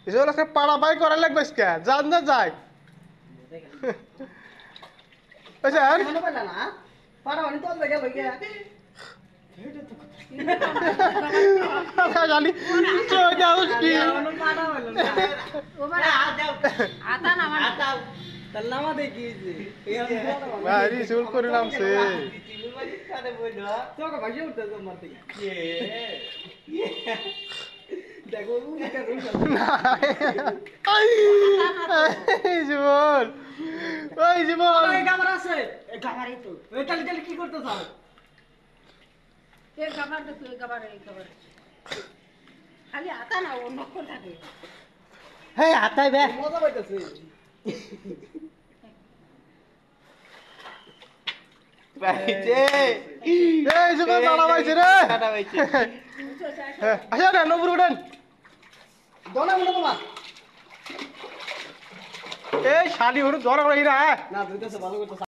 এসব আজকে পাড়া বাই করা লাগবে আজকে জান না যায় আচ্ছা আর জানি চলে যাও কি ভাই চুল করে নামছে জীবন ওই জীবন কি করতে চাও খালি আতা না অন্য থাকে হ্যাঁ আতাই বে মজা পাইতেছে বাইছে এই জীবন দাঁড়া পাইছে রে দাঁড়া বাইছে আচ্ছা না নবুর উঠেন দোনা মনে তোমার এই শালি হরু ধরা হইরা না দুইটাছে ভালো করতে